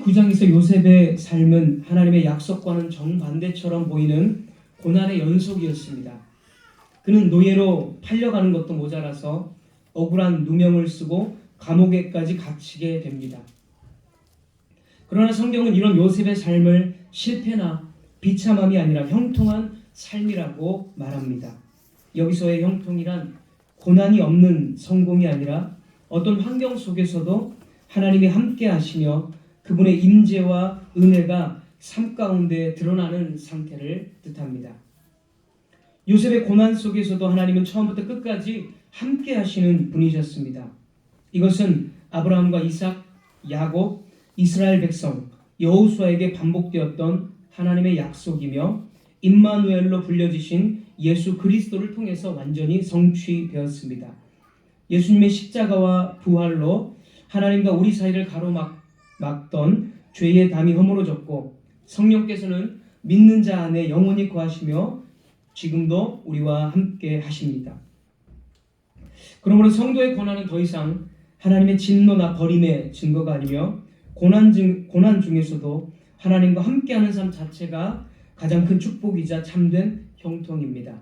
9장에서 요셉의 삶은 하나님의 약속과는 정반대처럼 보이는 고난의 연속이었습니다. 그는 노예로 팔려가는 것도 모자라서 억울한 누명을 쓰고 감옥에까지 갇히게 됩니다. 그러나 성경은 이런 요셉의 삶을 실패나 비참함이 아니라 형통한 삶이라고 말합니다. 여기서의 형통이란 고난이 없는 성공이 아니라 어떤 환경 속에서도 하나님이 함께 하시며 그분의 임재와 은혜가 삶 가운데 드러나는 상태를 뜻합니다. 요셉의 고난 속에서도 하나님은 처음부터 끝까지 함께 하시는 분이셨습니다. 이것은 아브라함과 이삭, 야곱, 이스라엘 백성, 여호수아에게 반복되었던 하나님의 약속이며 임마누엘로 불려지신 예수 그리스도를 통해서 완전히 성취되었습니다. 예수님의 십자가와 부활로 하나님과 우리 사이를 가로막던 죄의 담이 허물어졌고 성령께서는 믿는 자 안에 영원히 거하시며 지금도 우리와 함께 하십니다. 그러므로 성도의 고난은 더 이상 하나님의 진노나 버림의 증거가 아니며 고난 중에서도 하나님과 함께하는 삶 자체가 가장 큰 축복이자 참된 형통입니다.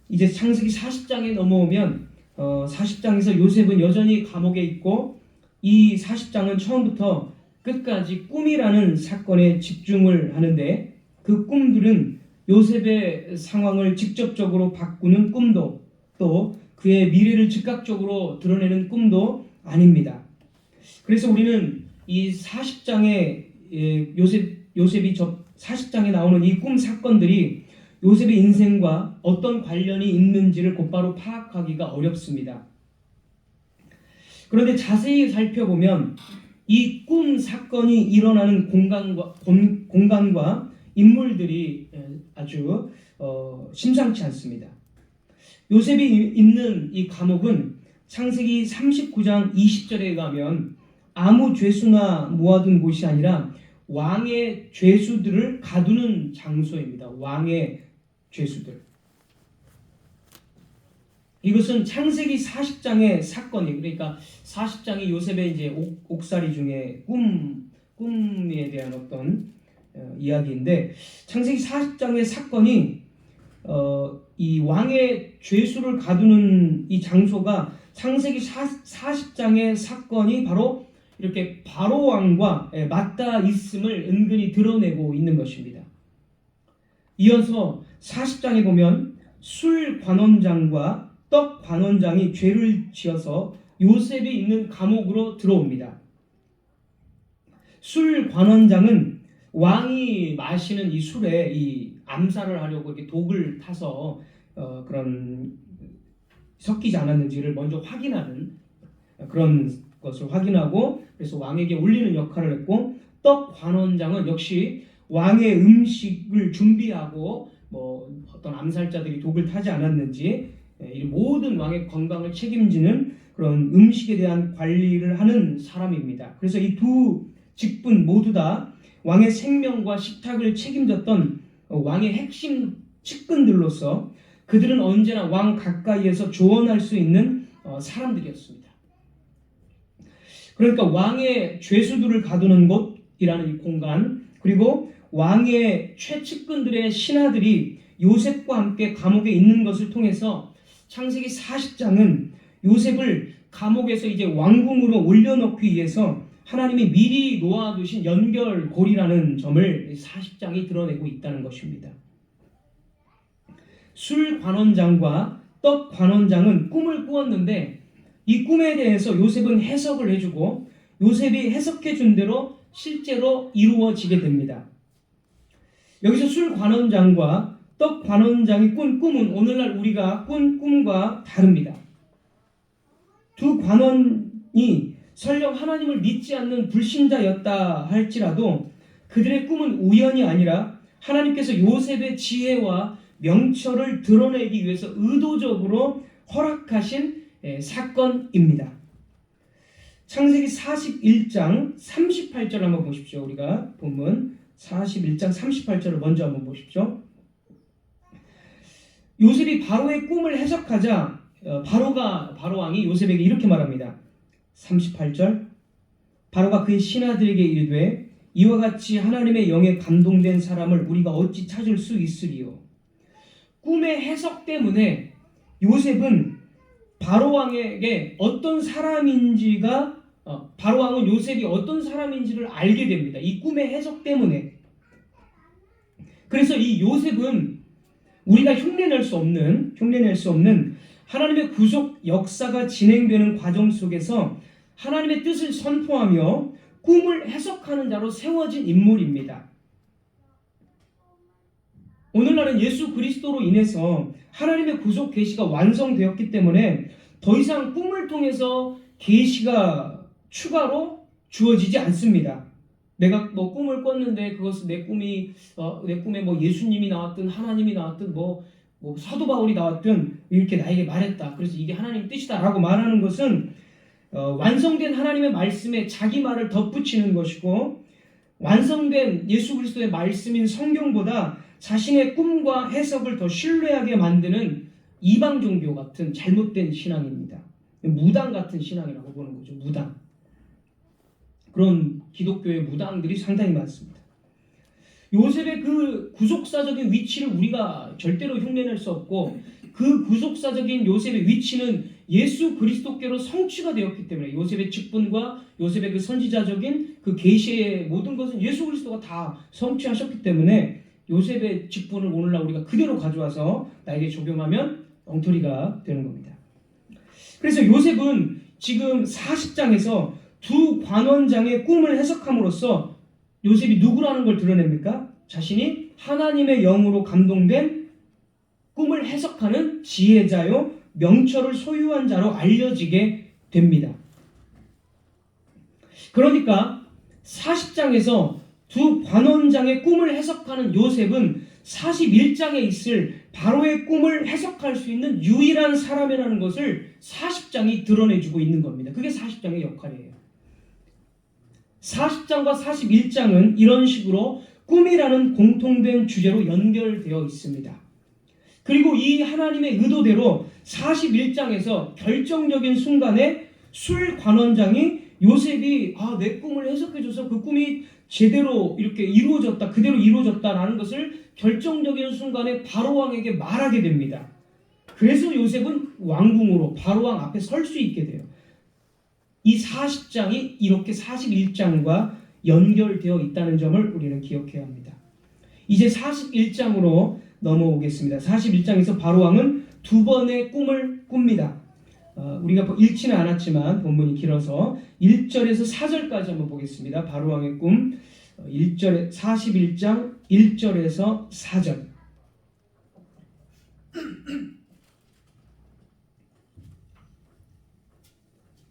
이제 창세기 40장에 넘어오면 40장에서 요셉은 여전히 감옥에 있고 이 40장은 처음부터 끝까지 꿈이라는 사건에 집중을 하는데 그 꿈들은 요셉의 상황을 직접적으로 바꾸는 꿈도 또 그의 미래를 즉각적으로 드러내는 꿈도 아닙니다. 그래서 우리는 이 40장에 요셉이 40장에 나오는 이 꿈 사건들이 요셉의 인생과 어떤 관련이 있는지를 곧바로 파악하기가 어렵습니다. 그런데 자세히 살펴보면 이 꿈 사건이 일어나는 공간과 인물들이 아주 심상치 않습니다. 요셉이 있는 이 감옥은 창세기 39장 20절에 의하면 아무 죄수나 모아둔 곳이 아니라 왕의 죄수들을 가두는 장소입니다. 왕의 죄수들. 이것은 창세기 40장의 사건이 그러니까 40장이 요셉의 이제 옥살이 중에 꿈에 대한 어떤 이야기인데 창세기 40장의 사건이 이 왕의 죄수를 가두는 이 장소가 창세기 40장의 사건이 바로 이렇게 바로 왕과 맞닿아 있음을 은근히 드러내고 있는 것입니다. 이어서 40장에 보면 술 관원장과 떡 관원장이 죄를 지어서 요셉이 있는 감옥으로 들어옵니다. 술 관원장은 왕이 마시는 이 술에 이 암살을 하려고 이렇게 독을 타서 그런 섞이지 않았는지를 먼저 확인하는 그런 것을 확인하고 그래서 왕에게 올리는 역할을 했고 떡 관원장은 역시 왕의 음식을 준비하고 뭐 어떤 암살자들이 독을 타지 않았는지 이 모든 왕의 건강을 책임지는 그런 음식에 대한 관리를 하는 사람입니다. 그래서 이 두 직분 모두 다 왕의 생명과 식탁을 책임졌던 왕의 핵심 측근들로서 그들은 언제나 왕 가까이에서 조언할 수 있는 사람들이었습니다. 그러니까 왕의 죄수들을 가두는 곳이라는 이 공간 그리고 왕의 최측근들의 신하들이 요셉과 함께 감옥에 있는 것을 통해서 창세기 40장은 요셉을 감옥에서 이제 왕궁으로 올려놓기 위해서 하나님이 미리 놓아두신 연결고리라는 점을 40장이 드러내고 있다는 것입니다. 술 관원장과 떡 관원장은 꿈을 꾸었는데 이 꿈에 대해서 요셉은 해석을 해주고 요셉이 해석해 준 대로 실제로 이루어지게 됩니다. 여기서 술 관원장과 떡 관원장이 꾼 꿈은 오늘날 우리가 꾼 꿈과 다릅니다. 두 관원이 설령 하나님을 믿지 않는 불신자였다 할지라도 그들의 꿈은 우연이 아니라 하나님께서 요셉의 지혜와 명철을 드러내기 위해서 의도적으로 허락하신 사건입니다. 창세기 41장 38절 한번 보십시오. 우리가 본문 41장 38절을 먼저 한번 보십시오. 요셉이 바로의 꿈을 해석하자 바로 왕이 요셉에게 이렇게 말합니다. 38절 바로가 그의 신하들에게 이르되 이와 같이 하나님의 영에 감동된 사람을 우리가 어찌 찾을 수 있으리요. 꿈의 해석 때문에 요셉은 바로왕에게 어떤 사람인지가 바로왕은 요셉이 어떤 사람인지를 알게 됩니다. 이 꿈의 해석 때문에. 그래서 이 요셉은 우리가 흉내낼 수 없는 하나님의 구속 역사가 진행되는 과정 속에서 하나님의 뜻을 선포하며 꿈을 해석하는 자로 세워진 인물입니다. 오늘날은 예수 그리스도로 인해서 하나님의 구속 계시가 완성되었기 때문에 더 이상 꿈을 통해서 계시가 추가로 주어지지 않습니다. 내가 뭐 꿈을 꿨는데 그것은 내 꿈에 뭐 예수님이 나왔든 하나님이 나왔든 뭐 사도 바울이 나왔든 이렇게 나에게 말했다. 그래서 이게 하나님 뜻이다라고 말하는 것은 완성된 하나님의 말씀에 자기 말을 덧붙이는 것이고, 완성된 예수 그리스도의 말씀인 성경보다 자신의 꿈과 해석을 더 신뢰하게 만드는 이방 종교 같은 잘못된 신앙입니다. 무당 같은 신앙이라고 보는 거죠. 무당. 그런 기독교의 무당들이 상당히 많습니다. 요셉의 그 구속사적인 위치를 우리가 절대로 흉내낼 수 없고, 그 구속사적인 요셉의 위치는 예수 그리스도께로 성취가 되었기 때문에, 요셉의 직분과 요셉의 그 선지자적인 그 계시의 모든 것은 예수 그리스도가 다 성취하셨기 때문에 요셉의 직분을 오늘날 우리가 그대로 가져와서 나에게 적용하면 엉터리가 되는 겁니다. 그래서 요셉은 지금 40장에서 두 관원장의 꿈을 해석함으로써 요셉이 누구라는 걸 드러냅니까? 자신이 하나님의 영으로 감동된 꿈을 해석하는 지혜자요 명철을 소유한 자로 알려지게 됩니다. 그러니까 40장에서 두 관원장의 꿈을 해석하는 요셉은 41장에 있을 바로의 꿈을 해석할 수 있는 유일한 사람이라는 것을 40장이 드러내주고 있는 겁니다. 그게 40장의 역할이에요. 40장과 41장은 이런 식으로 꿈이라는 공통된 주제로 연결되어 있습니다. 그리고 이 하나님의 의도대로 41장에서 결정적인 순간에 술 관원장이 요셉이 내 꿈을 해석해줘서 그 꿈이 제대로 이렇게 이루어졌다, 그대로 이루어졌다라는 것을 결정적인 순간에 바로왕에게 말하게 됩니다. 그래서 요셉은 왕궁으로 바로왕 앞에 설 수 있게 돼요. 이 40장이 이렇게 41장과 연결되어 있다는 점을 우리는 기억해야 합니다. 이제 41장으로 넘어오겠습니다. 41장에서 바로왕은 두 번의 꿈을 꿉니다. 우리가 읽지는 않았지만 본문이 길어서 1절에서 4절까지 한번 보겠습니다. 바로왕의 꿈 1절에 41장 1절에서 4절.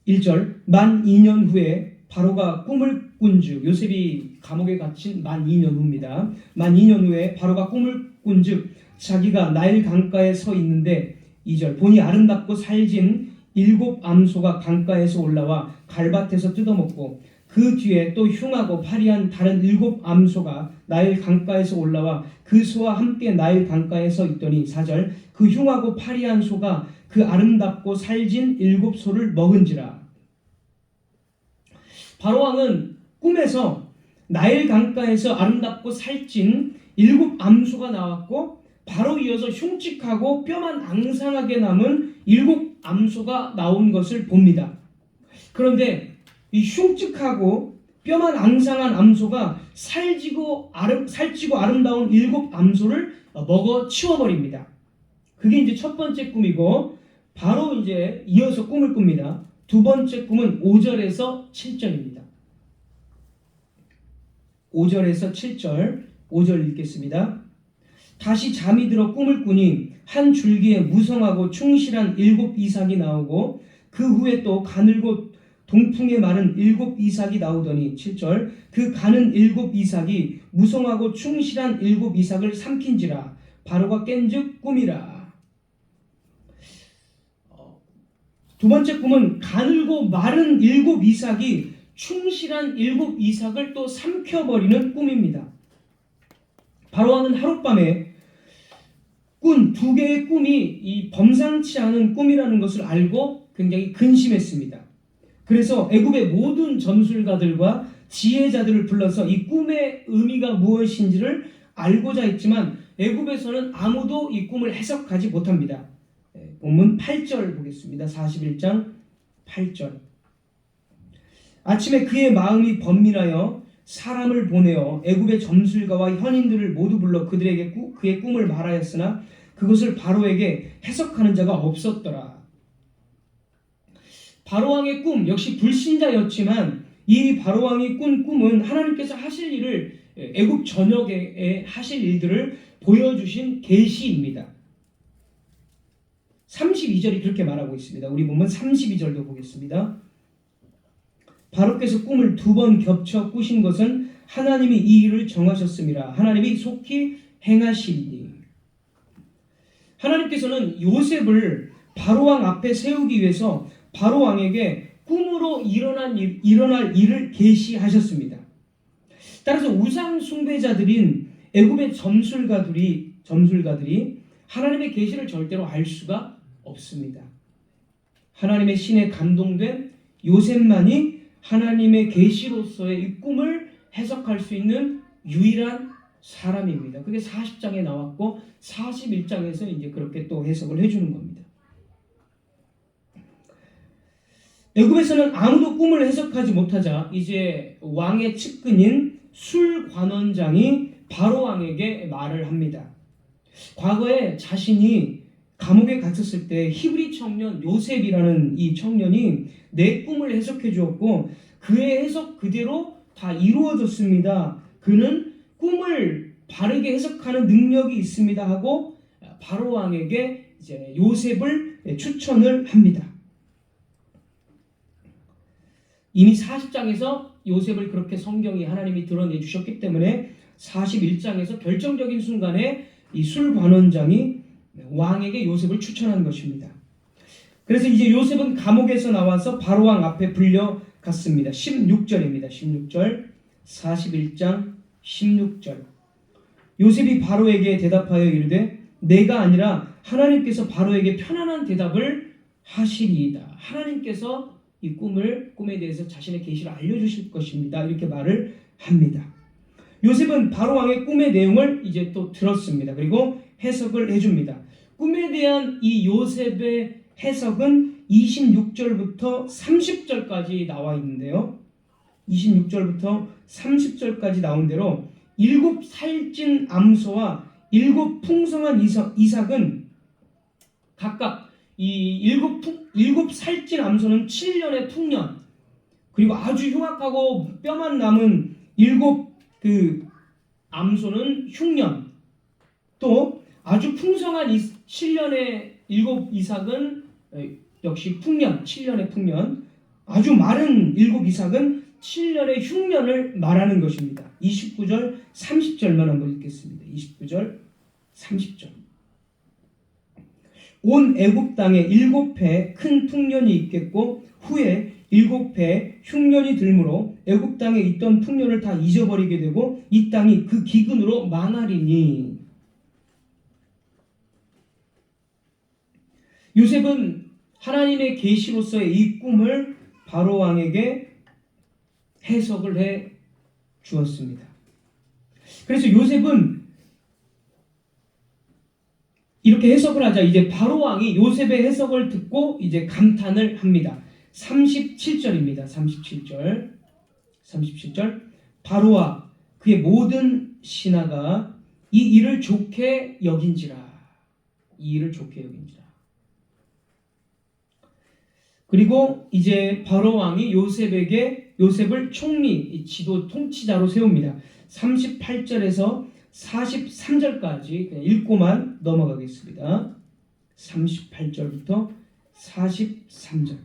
1절 만 2년 후에 바로가 꿈을 꾼즉, 요셉이 감옥에 갇힌 만 2년 후입니다. 만 2년 후에 바로가 꿈을 꾼즉 자기가 나일 강가에 서 있는데 2절 보니 아름답고 살진 7 암소가 강가에서 올라와 갈밭에서 뜯어먹고 그 뒤에 또 흉하고 파리한 다른 7 암소가 나일 강가에서 올라와 그 소와 함께 나일 강가에 서 있더니 4절 그 흉하고 파리한 소가 그 아름답고 살진 7 소를 먹은지라. 바로왕은 꿈에서 나일 강가에서 아름답고 살찐 7 암소가 나왔고 바로 이어서 흉측하고 뼈만 앙상하게 남은 7 암소가 나온 것을 봅니다. 그런데 이 흉측하고 뼈만 앙상한 암소가 살찌고 아름다운 7 암소를 먹어 치워버립니다. 그게 이제 첫 번째 꿈이고, 바로 이제 이어서 꿈을 꿉니다. 두 번째 꿈은 5절에서 7절입니다. 5절에서 7절, 5절 읽겠습니다. 다시 잠이 들어 꿈을 꾸니 한 줄기에 무성하고 충실한 7 이삭이 나오고 그 후에 또 가늘고 동풍에 마른 7 이삭이 나오더니 7절 그 가는 7 이삭이 무성하고 충실한 7 이삭을 삼킨지라. 바로가 깬즉 꿈이라. 두 번째 꿈은 가늘고 마른 7 이삭이 충실한 7 이삭을 또 삼켜버리는 꿈입니다. 바로왕은 하룻밤에 꾼 2개의 꿈이 이 범상치 않은 꿈이라는 것을 알고 굉장히 근심했습니다. 그래서 애굽의 모든 점술가들과 지혜자들을 불러서 이 꿈의 의미가 무엇인지를 알고자 했지만 애굽에서는 아무도 이 꿈을 해석하지 못합니다. 본문 8절 보겠습니다. 41장 8절. 아침에 그의 마음이 번민하여 사람을 보내어 애굽의 점술가와 현인들을 모두 불러 그들에게 그의 꿈을 말하였으나 그것을 바로에게 해석하는 자가 없었더라. 바로왕의 꿈 역시 불신자였지만 이 바로왕이 꾼 꿈은 하나님께서 하실 일을 애굽 전역에 하실 일들을 보여주신 계시입니다. 32절이 그렇게 말하고 있습니다. 우리 보면 32절도 보겠습니다. 바로께서 꿈을 2번 겹쳐 꾸신 것은 하나님이 이 일을 정하셨습니다. 하나님이 속히 행하시리니. 하나님께서는 요셉을 바로왕 앞에 세우기 위해서 바로왕에게 꿈으로 일어날 일을 계시하셨습니다. 따라서 우상 숭배자들인 애굽의 점술가들이 하나님의 계시를 절대로 알 수가 없습니다. 하나님의 신에 감동된 요셉만이 하나님의 계시로서의 이 꿈을 해석할 수 있는 유일한 사람입니다. 그게 40장에 나왔고 41장에서 이제 그렇게 또 해석을 해주는 겁니다. 애굽에서는 아무도 꿈을 해석하지 못하자 이제 왕의 측근인 술관원장이 바로왕에게 말을 합니다. 과거에 자신이 감옥에 갇혔을 때 히브리 청년 요셉이라는 이 청년이 내 꿈을 해석해 주었고 그의 해석 그대로 다 이루어졌습니다. 그는 꿈을 바르게 해석하는 능력이 있습니다 하고 바로왕에게 이제 요셉을 추천을 합니다. 이미 40장에서 요셉을 그렇게 성경이 하나님이 드러내 주셨기 때문에 41장에서 결정적인 순간에 이 술관원장이 왕에게 요셉을 추천한 것입니다. 그래서 이제 요셉은 감옥에서 나와서 바로왕 앞에 불려갔습니다. 16절입니다. 16절 41장 16절. 요셉이 바로에게 대답하여 이르되 내가 아니라 하나님께서 바로에게 편안한 대답을 하시리이다. 하나님께서 이 꿈에 대해서 자신의 계시를 알려주실 것입니다. 이렇게 말을 합니다. 요셉은 바로왕의 꿈의 내용을 이제 또 들었습니다. 그리고 해석을 해줍니다. 꿈에 대한 이 요셉의 해석은 26절부터 30절까지 나와 있는데요. 26절부터 30절까지 나온 대로 7 살찐 암소와 7 풍성한 이삭은 각각 이 7 살찐 암소는 7년의 풍년, 그리고 아주 흉악하고 뼈만 남은 7 암소는 흉년, 또 아주 풍성한 7년의 7 이삭은 역시 풍년, 7년의 풍년, 아주 마른 7 이삭은 7년의 흉년을 말하는 것입니다. 29절 30절만 한번 읽겠습니다. 29절 30절. 온 애굽 땅에 7해 큰 풍년이 있겠고 후에 7해 흉년이 들므로 애굽 땅에 있던 풍년을 다 잊어버리게 되고 이 땅이 그 기근으로 망하리니. 요셉은 하나님의 계시로서의 이 꿈을 바로왕에게 해석을 해 주었습니다. 그래서 요셉은 이렇게 해석을 하자 이제 바로왕이 요셉의 해석을 듣고 이제 감탄을 합니다. 37절입니다. 37절. 바로와 그의 모든 신하가 이 일을 좋게 여긴지라. 그리고 이제 바로왕이 요셉을 총리, 지도 통치자로 세웁니다. 38절에서 43절까지 그냥 읽고만 넘어가겠습니다. 38절부터 43절.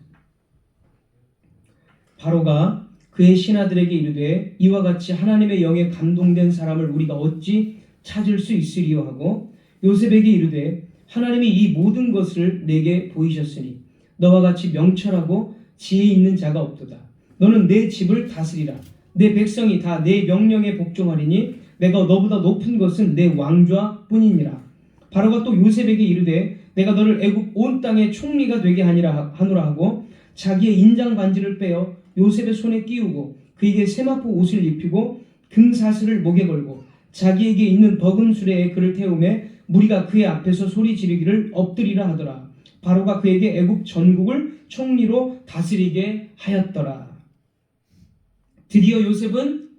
바로가 그의 신하들에게 이르되 이와 같이 하나님의 영에 감동된 사람을 우리가 어찌 찾을 수 있으리요 하고 요셉에게 이르되 하나님이 이 모든 것을 내게 보이셨으니 너와 같이 명철하고 지혜 있는 자가 없도다. 너는 내 집을 다스리라. 내 백성이 다 내 명령에 복종하리니 내가 너보다 높은 것은 내 왕좌뿐이니라. 바로가 또 요셉에게 이르되 내가 너를 애굽 온 땅의 총리가 되게 하노라 하고 자기의 인장 반지를 빼어 요셉의 손에 끼우고 그에게 세마포 옷을 입히고 금사슬을 목에 걸고 자기에게 있는 버금 수레에 그를 태우매 무리가 그의 앞에서 소리 지르기를 엎드리라 하더라. 바로가 그에게 애굽 전국을 총리로 다스리게 하였더라. 드디어 요셉은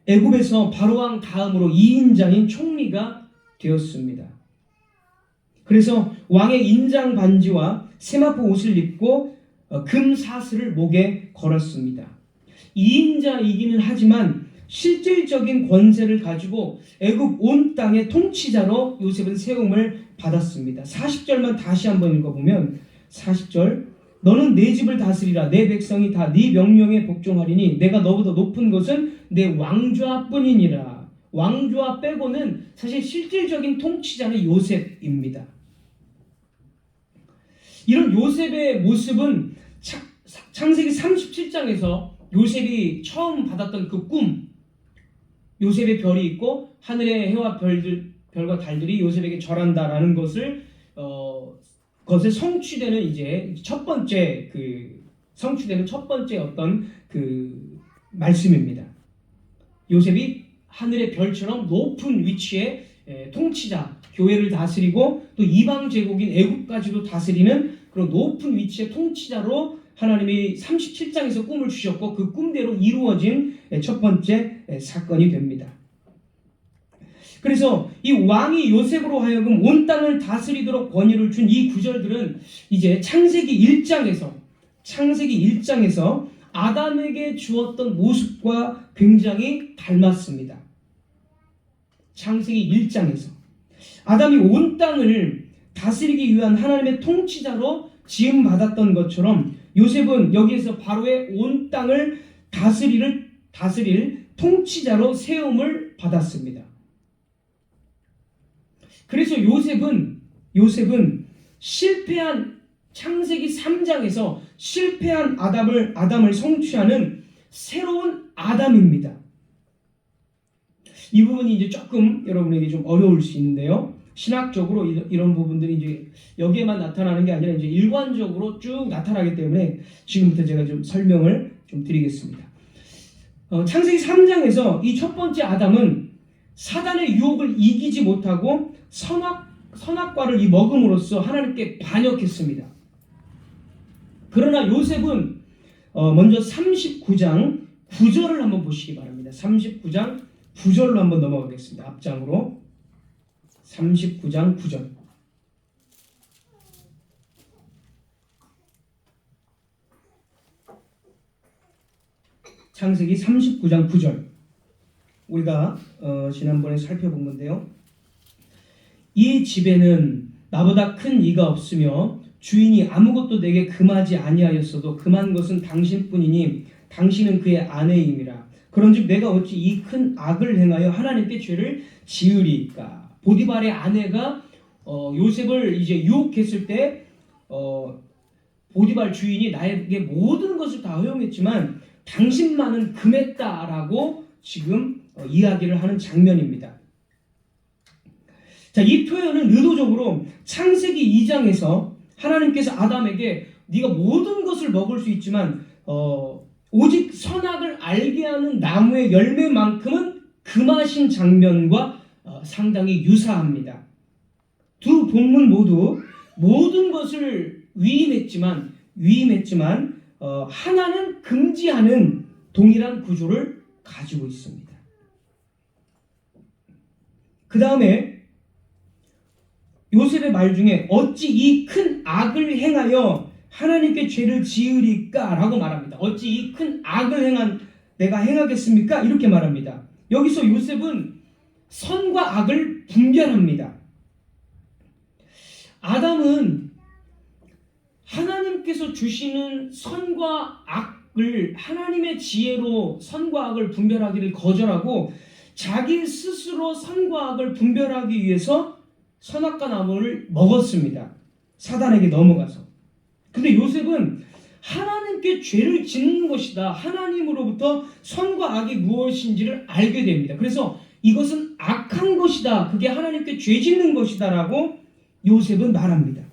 애굽에서 바로왕 다음으로 2인자인 총리가 되었습니다. 그래서 왕의 인장 반지와 세마포 옷을 입고 금사슬을 목에 걸었습니다. 2인자이기는 하지만 실질적인 권세를 가지고 애굽 온 땅의 통치자로 요셉은 세움을 받았습니다. 40절만 다시 한번 읽어보면 40절 너는 내 집을 다스리라. 내 백성이 다 네 명령에 복종하리니 내가 너보다 높은 것은 내 왕좌뿐이니라. 왕좌 빼고는 사실 실질적인 통치자는 요셉입니다. 이런 요셉의 모습은 창세기 37장에서 요셉이 처음 받았던 그 꿈, 요셉의 별이 있고 하늘의 해와 별과 달들이 요셉에게 절한다라는 것을 것에 성취되는 이제 성취되는 첫 번째 어떤 그 말씀입니다. 요셉이 하늘의 별처럼 높은 위치에 통치자, 교회를 다스리고 또 이방 제국인 애국까지도 다스리는 그런 높은 위치의 통치자로 하나님이 37장에서 꿈을 주셨고 그 꿈대로 이루어진 첫 번째 사건이 됩니다. 그래서 이 왕이 요셉으로 하여금 온 땅을 다스리도록 권위를 준 이 구절들은 이제 창세기 1장에서 아담에게 주었던 모습과 굉장히 닮았습니다. 창세기 1장에서 아담이 온 땅을 다스리기 위한 하나님의 통치자로 지음받았던 것처럼 요셉은 여기에서 바로의 온 땅을 다스릴 통치자로 세움을 받았습니다. 그래서 요셉은 실패한 창세기 3장에서 실패한 아담을 성취하는 새로운 아담입니다. 이 부분이 이제 조금 여러분에게 좀 어려울 수 있는데요. 신학적으로 이런 부분들이 이제 여기에만 나타나는 게 아니라 이제 일관적으로 쭉 나타나기 때문에 지금부터 제가 좀 설명을 좀 드리겠습니다. 창세기 3장에서 이 첫 번째 아담은 사단의 유혹을 이기지 못하고 선악과를 먹음으로써 하나님께 반역했습니다. 그러나 요셉은 먼저 39장 9절을 한번 보시기 바랍니다. 39장 9절로 한번 넘어가겠습니다. 앞장으로 39장 9절. 창세기 39장 9절. 우리가 지난번에 살펴본 건데요. 이 집에는 나보다 큰 이가 없으며 주인이 아무것도 내게 금하지 아니하였어도 금한 것은 당신뿐이니 당신은 그의 아내임이라. 그런즉 내가 어찌 이 큰 악을 행하여 하나님께 죄를 지으리까. 보디발의 아내가 요셉을 이제 유혹했을 때 보디발 주인이 나에게 모든 것을 다 허용했지만 당신만은 금했다라고 지금 이야기를 하는 장면입니다. 자, 이 표현은 의도적으로 창세기 2장에서 하나님께서 아담에게 네가 모든 것을 먹을 수 있지만 오직 선악을 알게 하는 나무의 열매만큼은 금하신 장면과 상당히 유사합니다. 두 본문 모두 모든 것을 위임했지만 하나는 금지하는 동일한 구조를 가지고 있습니다. 그 다음에 요셉의 말 중에 어찌 이 큰 악을 행하여 하나님께 죄를 지으리까 라고 말합니다. 어찌 이 큰 악을 내가 행하겠습니까? 이렇게 말합니다. 여기서 요셉은 선과 악을 분별합니다. 아담은 하나님께서 주시는 선과 악을 하나님의 지혜로 선과 악을 분별하기를 거절하고 자기 스스로 선과 악을 분별하기 위해서 선악과 나무를 먹었습니다. 사단에게 넘어가서. 근데 요셉은 하나님께 죄를 짓는 것이다. 하나님으로부터 선과 악이 무엇인지를 알게 됩니다. 그래서 이것은 악한 것이다. 그게 하나님께 죄 짓는 것이다. 라고 요셉은 말합니다.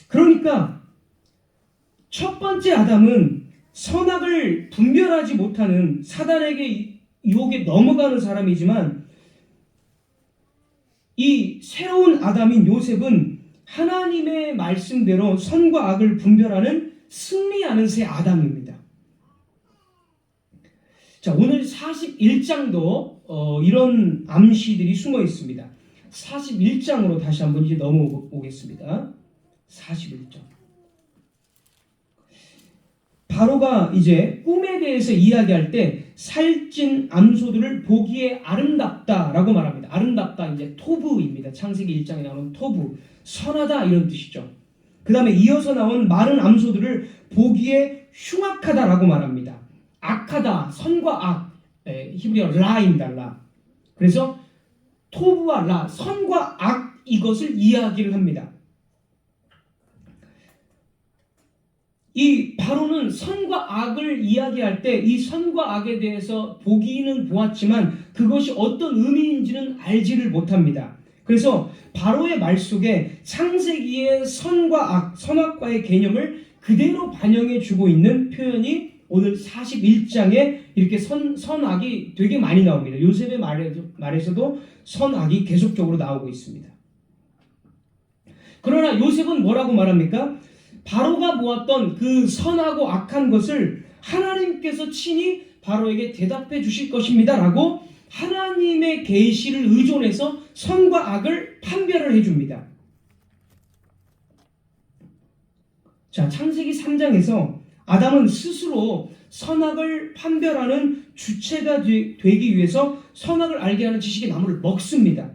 그러니까 첫 번째 아담은 선악을 분별하지 못하는 사단에게 유혹에 넘어가는 사람이지만 이 새로운 아담인 요셉은 하나님의 말씀대로 선과 악을 분별하는 승리하는 새 아담입니다. 자, 오늘 41장도 이런 암시들이 숨어 있습니다. 41장으로 다시 한번 이제 넘어오겠습니다. 41장. 바로가 이제 꿈에 대해서 이야기할 때 살찐 암소들을 보기에 아름답다라고 말합니다. 아름답다 이제 토브입니다. 창세기 1장에 나오는 토브, 선하다 이런 뜻이죠. 그 다음에 이어서 나온 마른 암소들을 보기에 흉악하다라고 말합니다. 악하다, 선과 악, 히브리어 라입니다. 라. 그래서 토브와 라, 선과 악 이것을 이야기를 합니다. 이 바로는 선과 악을 이야기할 때 이 선과 악에 대해서 보기는 보았지만 그것이 어떤 의미인지는 알지를 못합니다. 그래서 바로의 말 속에 창세기의 선과 악, 선악과의 개념을 그대로 반영해 주고 있는 표현이 오늘 41장에 이렇게 선악이 되게 많이 나옵니다. 요셉의 말에서도 선악이 계속적으로 나오고 있습니다. 그러나 요셉은 뭐라고 말합니까? 바로가 보았던 그 선하고 악한 것을 하나님께서 친히 바로에게 대답해 주실 것입니다 라고 하나님의 계시를 의존해서 선과 악을 판별을 해줍니다. 자, 창세기 3장에서 아담은 스스로 선악을 판별하는 주체가 되기 위해서 선악을 알게 하는 지식의 나무를 먹습니다.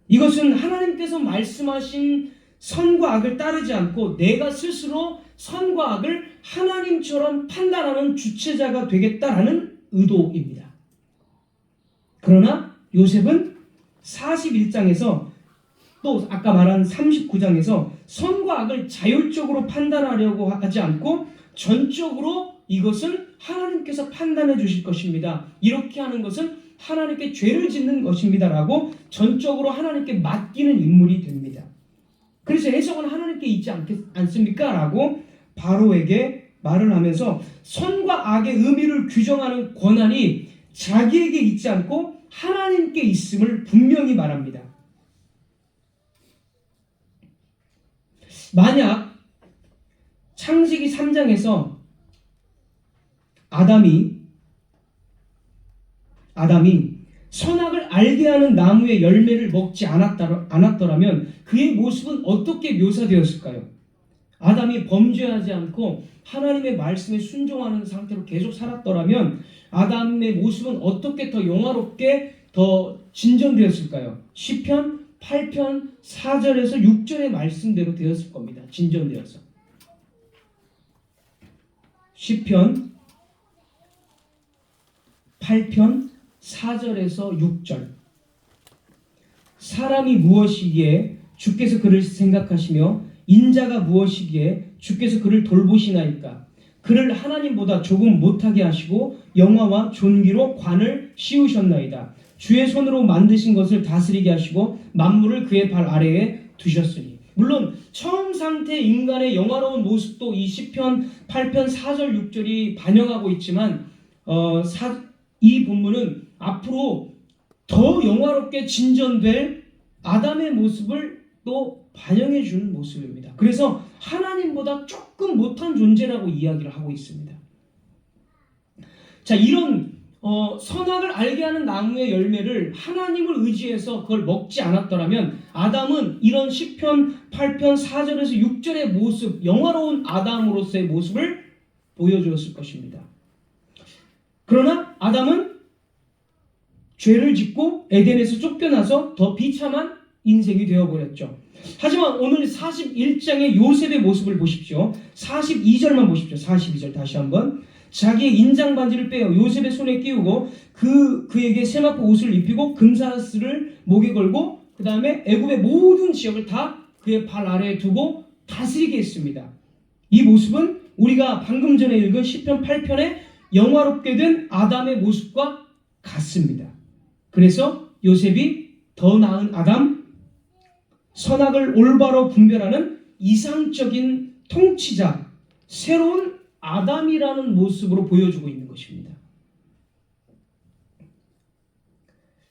이것은 하나님께서 말씀하신 선과 악을 따르지 않고 내가 스스로 선과 악을 하나님처럼 판단하는 주체자가 되겠다라는 의도입니다. 그러나 요셉은 41장에서 또 아까 말한 39장에서 선과 악을 자율적으로 판단하려고 하지 않고 전적으로 이것은 하나님께서 판단해 주실 것입니다. 이렇게 하는 것은 하나님께 죄를 짓는 것입니다 라고 전적으로 하나님께 맡기는 인물이 됩니다. 그래서 해석은 하나님께 있지 않습니까? 라고 바로에게 말을 하면서 선과 악의 의미를 규정하는 권한이 자기에게 있지 않고 하나님께 있음을 분명히 말합니다. 만약 창세기 3장에서 아담이 선악을 알게 하는 나무의 열매를 먹지 않았더라면 그의 모습은 어떻게 묘사되었을까요? 아담이 범죄하지 않고 하나님의 말씀에 순종하는 상태로 계속 살았더라면 아담의 모습은 어떻게 더 영화롭게 더 진전되었을까요? 시편 8편 4절에서 6절의 말씀대로 되었을 겁니다. 진전되어서. 시편 8편 4절에서 6절. 사람이 무엇이기에 주께서 그를 생각하시며 인자가 무엇이기에 주께서 그를 돌보시나이까. 그를 하나님보다 조금 못하게 하시고 영화와 존귀로 관을 씌우셨나이다. 주의 손으로 만드신 것을 다스리게 하시고 만물을 그의 발 아래에 두셨으니. 물론 처음 상태 인간의 영화로운 모습도 이 시편 8편 4절 6절이 반영하고 있지만 이 본문은 앞으로 더 영화롭게 진전될 아담의 모습을 또 반영해 주는 모습입니다. 그래서 하나님보다 조금 못한 존재라고 이야기를 하고 있습니다. 자, 이런 선악을 알게 하는 나무의 열매를 하나님을 의지해서 그걸 먹지 않았더라면 아담은 이런 시편 8편 4절에서 6절의 모습, 영화로운 아담으로서의 모습을 보여주었을 것입니다. 그러나 아담은 죄를 짓고 에덴에서 쫓겨나서 더 비참한 인생이 되어버렸죠. 하지만 오늘 41장의 요셉의 모습을 보십시오. 42절만 보십시오. 42절 다시 한번. 자기의 인장 반지를 빼어 요셉의 손에 끼우고 그에게 세마포 옷을 입히고 금사슬을 목에 걸고 그 다음에 애굽의 모든 지역을 다 그의 발 아래에 두고 다스리게 했습니다. 이 모습은 우리가 방금 전에 읽은 시편 8편의 영화롭게 된 아담의 모습과 같습니다. 그래서 요셉이 더 나은 아담, 선악을 올바로 분별하는 이상적인 통치자, 새로운 아담이라는 모습으로 보여주고 있는 것입니다.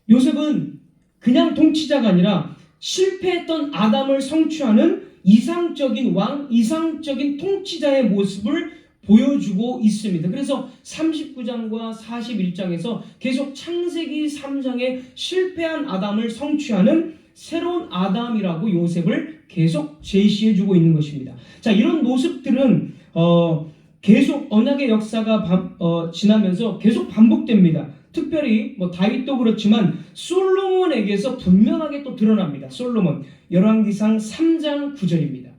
요셉은 그냥 통치자가 아니라 실패했던 아담을 성취하는 이상적인 왕, 이상적인 통치자의 모습을 보여주고 있습니다. 그래서 39장과 41장에서 계속 창세기 3장에 실패한 아담을 성취하는 새로운 아담이라고 요셉을 계속 제시해주고 있는 것입니다. 자, 이런 모습들은 계속 언약의 역사가 지나면서 계속 반복됩니다. 특별히 다윗도 그렇지만 솔로몬에게서 분명하게 또 드러납니다. 솔로몬 열왕기상 3장 9절입니다.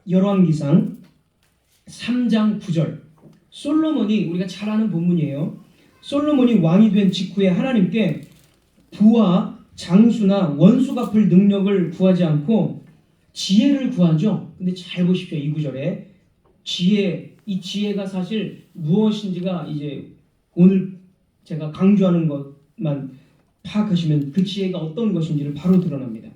열왕기상 3장 9절. 솔로몬이, 우리가 잘 아는 본문이에요. 솔로몬이 왕이 된 직후에 하나님께 부와 장수나 원수 갚을 능력을 구하지 않고 지혜를 구하죠. 근데 잘 보십시오. 이 구절에 이 지혜가 사실 무엇인지가 이제 오늘 제가 강조하는 것만 파악하시면 그 지혜가 어떤 것인지를 바로 드러납니다.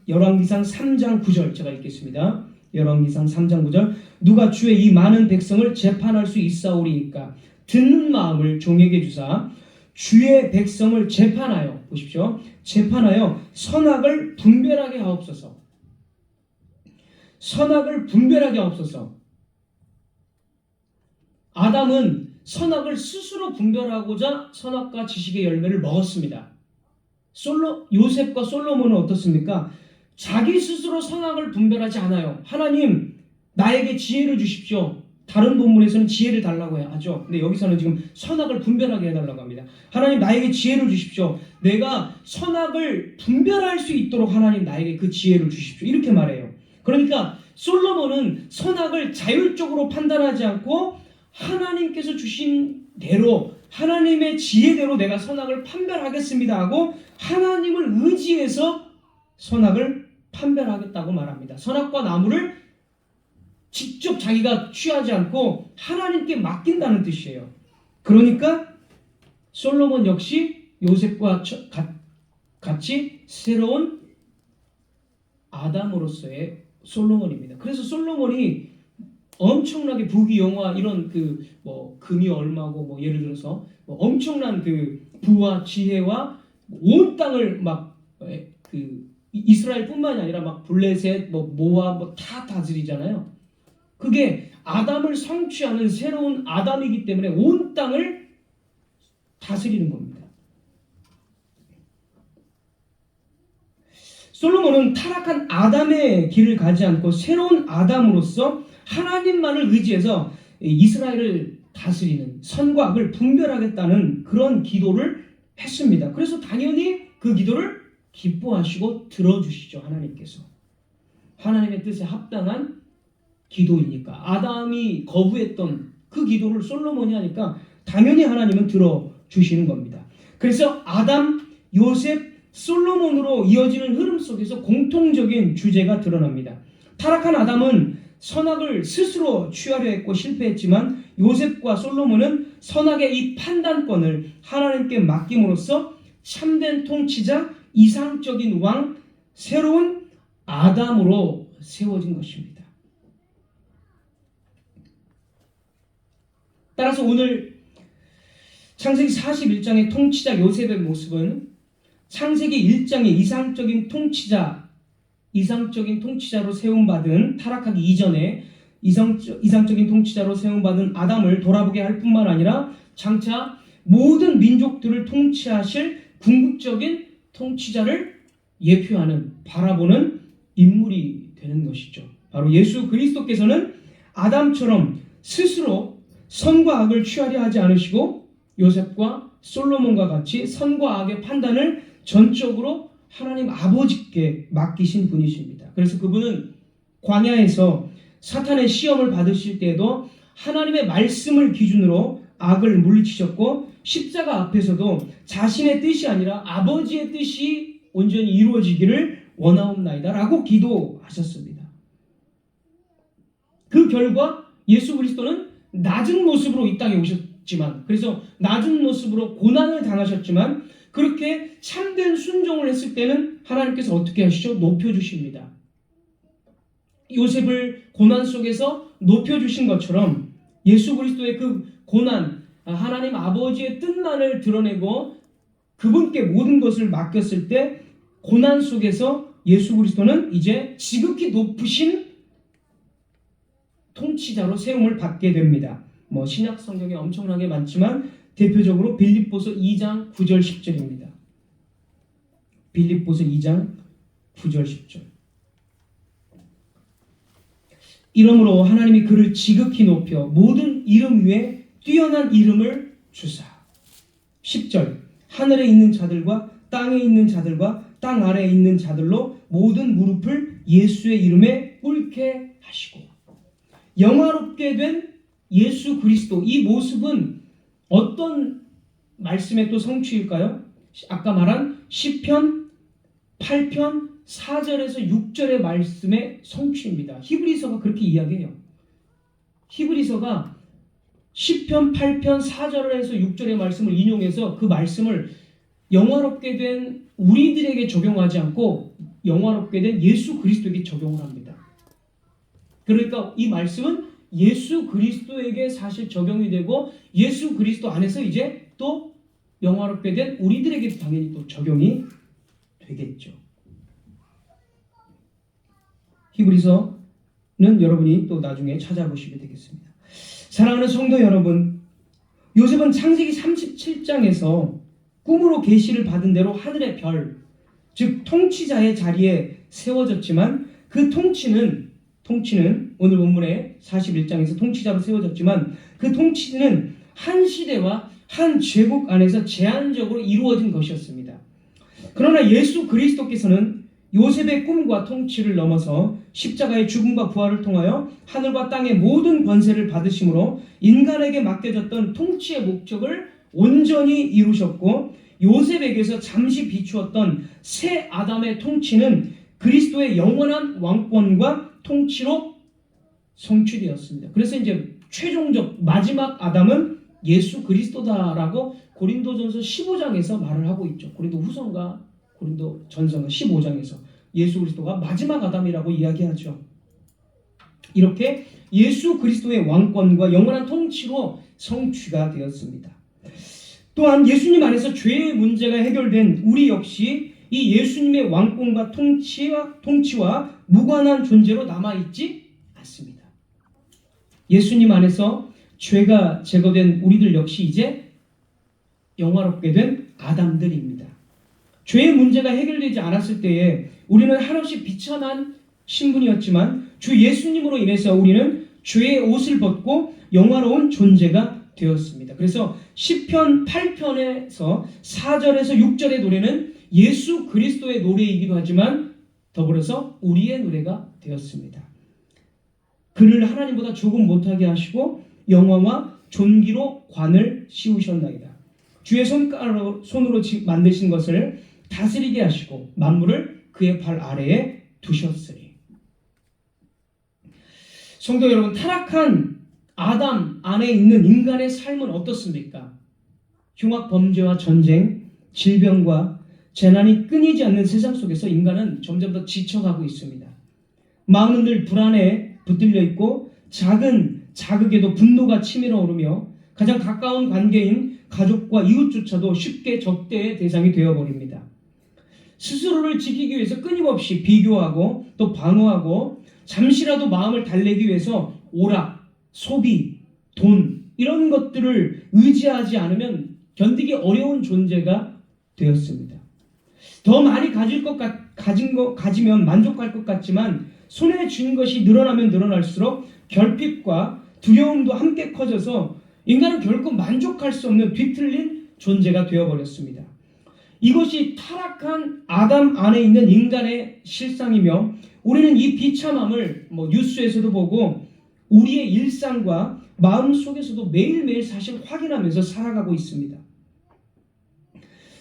열왕기상 3장 9절 제가 읽겠습니다. 열왕기상 3장 9절. 누가 주의 이 많은 백성을 재판할 수 있사오리이까? 듣는 마음을 종에게 주사 주의 백성을 재판하여, 보십시오, 재판하여 선악을 분별하게 하옵소서. 선악을 분별하게 하옵소서. 아담은 선악을 스스로 분별하고자 선악과 지식의 열매를 먹었습니다. 요셉과 솔로몬은 어떻습니까? 자기 스스로 선악을 분별하지 않아요. 하나님, 나에게 지혜를 주십시오. 다른 본문에서는 지혜를 달라고 하죠. 근데 여기서는 지금 선악을 분별하게 해달라고 합니다. 하나님, 나에게 지혜를 주십시오. 내가 선악을 분별할 수 있도록 하나님 나에게 그 지혜를 주십시오. 이렇게 말해요. 그러니까 솔로몬은 선악을 자율적으로 판단하지 않고 하나님께서 주신 대로, 하나님의 지혜대로 내가 선악을 판별하겠습니다 하고 하나님을 의지해서 선악을 판별하겠다고 말합니다. 선악과 나무를 직접 자기가 취하지 않고 하나님께 맡긴다는 뜻이에요. 그러니까 솔로몬 역시 요셉과 같이 새로운 아담으로서의 솔로몬입니다. 그래서 솔로몬이 엄청나게 부귀영화, 이런 금이 얼마고 예를 들어서 엄청난 부와 지혜와 온 땅을 이스라엘뿐만이 아니라 블레셋, 모압 다 다스리잖아요. 그게 아담을 성취하는 새로운 아담이기 때문에 온 땅을 다스리는 겁니다. 솔로몬은 타락한 아담의 길을 가지 않고 새로운 아담으로서 하나님만을 의지해서 이스라엘을 다스리는, 선과 악을 분별하겠다는 그런 기도를 했습니다. 그래서 당연히 그 기도를 기뻐하시고 들어주시죠. 하나님께서. 하나님의 뜻에 합당한 기도이니까. 아담이 거부했던 그 기도를 솔로몬이 하니까 당연히 하나님은 들어주시는 겁니다. 그래서 아담, 요셉, 솔로몬으로 이어지는 흐름 속에서 공통적인 주제가 드러납니다. 타락한 아담은 선악을 스스로 취하려 했고 실패했지만 요셉과 솔로몬은 선악의 이 판단권을 하나님께 맡김으로써 참된 통치자, 이상적인 왕, 새로운 아담으로 세워진 것입니다. 따라서 오늘 창세기 41장의 통치자 요셉의 모습은 창세기 1장의 이상적인 통치자로 세움받은, 타락하기 이전에 이상적인 통치자로 세움받은 아담을 돌아보게 할 뿐만 아니라 장차 모든 민족들을 통치하실 궁극적인 통치자를 예표하는, 바라보는 인물이 되는 것이죠. 바로 예수 그리스도께서는 아담처럼 스스로 선과 악을 취하려 하지 않으시고 요셉과 솔로몬과 같이 선과 악의 판단을 전적으로 하나님 아버지께 맡기신 분이십니다. 그래서 그분은 광야에서 사탄의 시험을 받으실 때에도 하나님의 말씀을 기준으로 악을 물리치셨고, 십자가 앞에서도 자신의 뜻이 아니라 아버지의 뜻이 온전히 이루어지기를 원하옵나이다 라고 기도하셨습니다. 그 결과 예수 그리스도는 낮은 모습으로 이 땅에 오셨지만, 그래서 낮은 모습으로 고난을 당하셨지만 그렇게 참된 순종을 했을 때는 하나님께서 어떻게 하시죠? 높여주십니다. 요셉을 고난 속에서 높여주신 것처럼 예수 그리스도의 그 고난, 하나님 아버지의 뜻만을 드러내고 그분께 모든 것을 맡겼을 때 고난 속에서 예수 그리스도는 이제 지극히 높으신 통치자로 세움을 받게 됩니다. 신약 성경에 엄청나게 많지만 대표적으로 빌립보서 2장 9절 10절입니다. 빌립보서 2장 9절 10절. 이러므로 하나님이 그를 지극히 높여 모든 이름 위에 뛰어난 이름을 주사. 10절. 하늘에 있는 자들과 땅에 있는 자들과 땅 아래에 있는 자들로 모든 무릎을 예수의 이름에 꿇게 하시고. 영화롭게 된 예수 그리스도, 이 모습은 어떤 말씀의 또 성취일까요? 아까 말한 시편 8편 4절에서 6절의 말씀의 성취입니다. 히브리서가 그렇게 이야기해요. 히브리서가 시편 8편 4절에서 6절의 말씀을 인용해서 그 말씀을 영화롭게 된 우리들에게 적용하지 않고 영화롭게 된 예수 그리스도에게 적용을 합니다. 그러니까 이 말씀은 예수 그리스도에게 사실 적용이 되고 예수 그리스도 안에서 이제 또 영화롭게 된 우리들에게 당연히 또 적용이 되겠죠. 히브리서는 여러분이 또 나중에 찾아보시게 되겠습니다. 사랑하는 성도 여러분, 요셉은 창세기 37장에서 꿈으로 계시를 받은 대로 하늘의 별, 즉 통치자의 자리에 세워졌지만 그 통치는 오늘 본문의 41장에서 통치자로 세워졌지만 그 통치는 한 시대와 한 제국 안에서 제한적으로 이루어진 것이었습니다. 그러나 예수 그리스도께서는 요셉의 꿈과 통치를 넘어서 십자가의 죽음과 부활을 통하여 하늘과 땅의 모든 권세를 받으심으로 인간에게 맡겨졌던 통치의 목적을 온전히 이루셨고 요셉에게서 잠시 비추었던 새 아담의 통치는 그리스도의 영원한 왕권과 통치로 성취되었습니다. 그래서 이제 최종적 마지막 아담은 예수 그리스도다라고 고린도전서 15장에서 말을 하고 있죠. 고린도후서인가 고린도전서인가 15장에서 예수 그리스도가 마지막 아담이라고 이야기하죠. 이렇게 예수 그리스도의 왕권과 영원한 통치로 성취가 되었습니다. 또한 예수님 안에서 죄의 문제가 해결된 우리 역시 이 예수님의 왕권과 통치와 무관한 존재로 남아있지 않습니다. 예수님 안에서 죄가 제거된 우리들 역시 이제 영화롭게 된 아담들입니다. 죄의 문제가 해결되지 않았을 때에 우리는 한없이 비천한 신분이었지만 주 예수님으로 인해서 우리는 죄의 옷을 벗고 영화로운 존재가 되었습니다. 그래서 시편 8편에서 4절에서 6절의 노래는 예수 그리스도의 노래이기도 하지만 더불어서 우리의 노래가 되었습니다. 그를 하나님보다 조금 못하게 하시고 영화와 존귀로 관을 씌우셨나이다. 주의 손으로 만드신 것을 다스리게 하시고 만물을 그의 발 아래에 두셨으니. 성도 여러분, 타락한 아담 안에 있는 인간의 삶은 어떻습니까? 흉악 범죄와 전쟁, 질병과 재난이 끊이지 않는 세상 속에서 인간은 점점 더 지쳐가고 있습니다. 마음은 늘 불안에 붙들려 있고 작은 자극에도 분노가 치밀어 오르며 가장 가까운 관계인 가족과 이웃조차도 쉽게 적대의 대상이 되어버립니다. 스스로를 지키기 위해서 끊임없이 비교하고 또 방어하고 잠시라도 마음을 달래기 위해서 오락, 소비, 돈 이런 것들을 의지하지 않으면 견디기 어려운 존재가 되었습니다. 더 많이 가지면 만족할 것 같지만 손에 쥔 것이 늘어나면 늘어날수록 결핍과 두려움도 함께 커져서 인간은 결코 만족할 수 없는 뒤틀린 존재가 되어버렸습니다. 이것이 타락한 아담 안에 있는 인간의 실상이며 우리는 이 비참함을 뉴스에서도 보고 우리의 일상과 마음속에서도 매일매일 사실 확인하면서 살아가고 있습니다.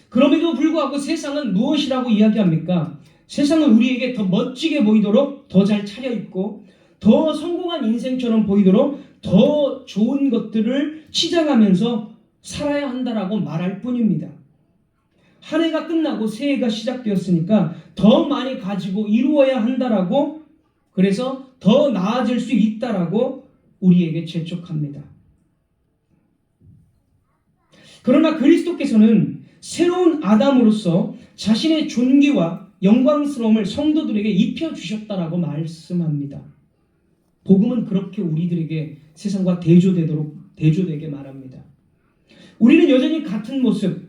그럼에도 불구하고 세상은 무엇이라고 이야기합니까? 세상은 우리에게 더 멋지게 보이도록 더 잘 차려입고 더 성공한 인생처럼 보이도록 더 좋은 것들을 치장하면서 살아야 한다라고 말할 뿐입니다. 한 해가 끝나고 새 해가 시작되었으니까 더 많이 가지고 이루어야 한다라고, 그래서 더 나아질 수 있다라고 우리에게 재촉합니다. 그러나 그리스도께서는 새로운 아담으로서 자신의 존귀와 영광스러움을 성도들에게 입혀주셨다라고 말씀합니다. 복음은 그렇게 우리들에게 세상과 대조되게 말합니다. 우리는 여전히 같은 모습,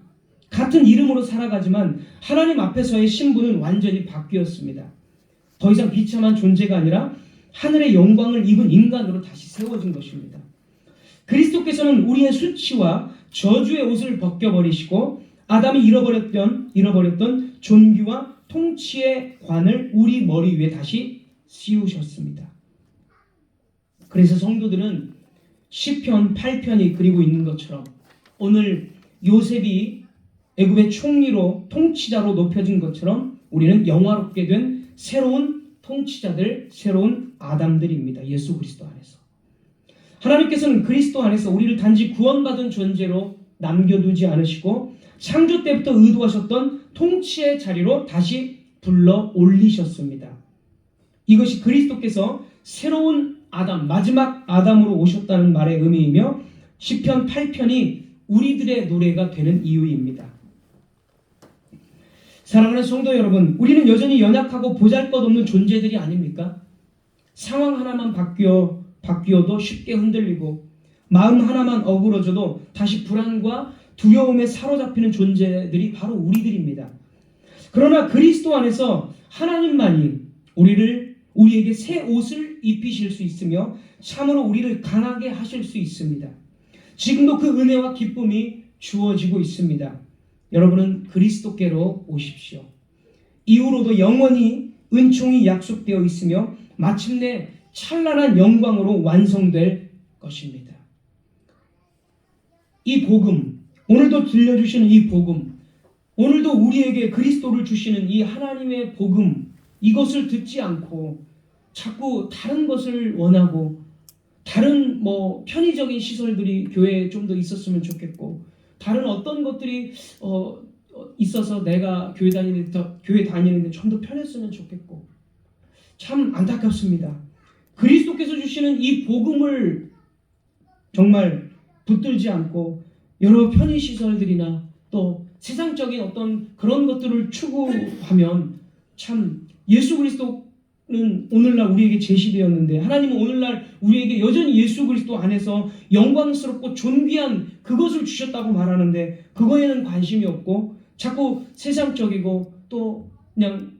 같은 이름으로 살아가지만 하나님 앞에서의 신분은 완전히 바뀌었습니다. 더 이상 비참한 존재가 아니라 하늘의 영광을 입은 인간으로 다시 세워진 것입니다. 그리스도께서는 우리의 수치와 저주의 옷을 벗겨버리시고 아담이 잃어버렸던 존귀와 통치의 관을 우리 머리 위에 다시 씌우셨습니다. 그래서 성도들은 시편 8편이 그리고 있는 것처럼 오늘 요셉이 애굽의 총리로 통치자로 높여진 것처럼 우리는 영화롭게 된 새로운 통치자들, 새로운 아담들입니다. 예수 그리스도 안에서. 하나님께서는 그리스도 안에서 우리를 단지 구원받은 존재로 남겨두지 않으시고 창조 때부터 의도하셨던 통치의 자리로 다시 불러 올리셨습니다. 이것이 그리스도께서 새로운 아담, 마지막 아담으로 오셨다는 말의 의미이며 시편 8편이 우리들의 노래가 되는 이유입니다. 사랑하는 성도 여러분, 우리는 여전히 연약하고 보잘것없는 존재들이 아닙니까? 상황 하나만 바뀌어도 쉽게 흔들리고 마음 하나만 어그러져도 다시 불안과 두려움에 사로잡히는 존재들이 바로 우리들입니다. 그러나 그리스도 안에서 하나님만이 우리에게 새 옷을 입히실 수 있으며 참으로 우리를 강하게 하실 수 있습니다. 지금도 그 은혜와 기쁨이 주어지고 있습니다. 여러분은 그리스도께로 오십시오. 이후로도 영원히 은총이 약속되어 있으며 마침내 찬란한 영광으로 완성될 것입니다. 이 복음, 오늘도 들려주시는 이 복음, 오늘도 우리에게 그리스도를 주시는 이 하나님의 복음, 이것을 듣지 않고 자꾸 다른 것을 원하고 다른 편의적인 시설들이 교회에 좀 더 있었으면 좋겠고 다른 어떤 것들이 있어서 내가 교회 다니는데 좀 더 편했으면 좋겠고 참 안타깝습니다. 그리스도께서 주시는 이 복음을 정말 붙들지 않고 여러 편의시설들이나 또 세상적인 어떤 그런 것들을 추구하면 참 예수 그리스도는 오늘날 우리에게 제시되었는데 하나님은 오늘날 우리에게 여전히 예수 그리스도 안에서 영광스럽고 존귀한 그것을 주셨다고 말하는데 그거에는 관심이 없고 자꾸 세상적이고 또 그냥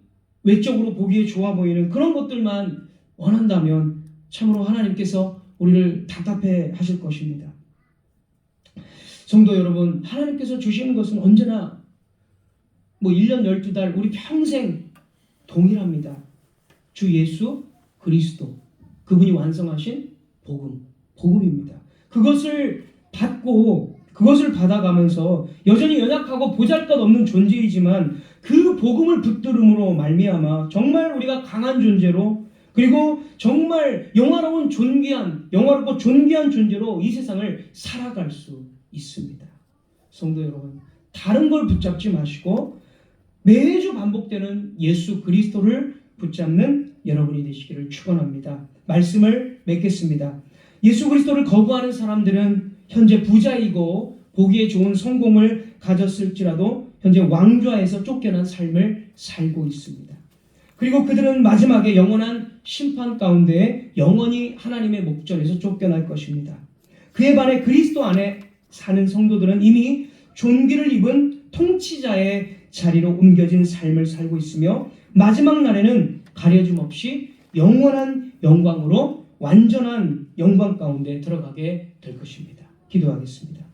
외적으로 보기에 좋아 보이는 그런 것들만 원한다면 참으로 하나님께서 우리를 답답해 하실 것입니다. 성도 여러분, 하나님께서 주시는 것은 언제나 1년 12달 우리 평생 동일합니다. 주 예수 그리스도, 그분이 완성하신 복음입니다. 그것을 받고 그것을 받아가면서 여전히 연약하고 보잘것없는 존재이지만 그 복음을 붙들음으로 말미암아 정말 우리가 강한 존재로 그리고 정말 영화롭고 존귀한 존재로 이 세상을 살아갈 수 있습니다. 성도 여러분, 다른 걸 붙잡지 마시고 매주 반복되는 예수 그리스도를 붙잡는 여러분이 되시기를 축원합니다. 말씀을 맺겠습니다. 예수 그리스도를 거부하는 사람들은 현재 부자이고 보기에 좋은 성공을 가졌을지라도 현재 왕좌에서 쫓겨난 삶을 살고 있습니다. 그리고 그들은 마지막에 영원한 심판 가운데 영원히 하나님의 목전에서 쫓겨날 것입니다. 그에 반해 그리스도 안에 사는 성도들은 이미 존귀를 입은 통치자의 자리로 옮겨진 삶을 살고 있으며 마지막 날에는 가려짐 없이 영원한 영광으로 완전한 영광 가운데 들어가게 될 것입니다. 기도하겠습니다.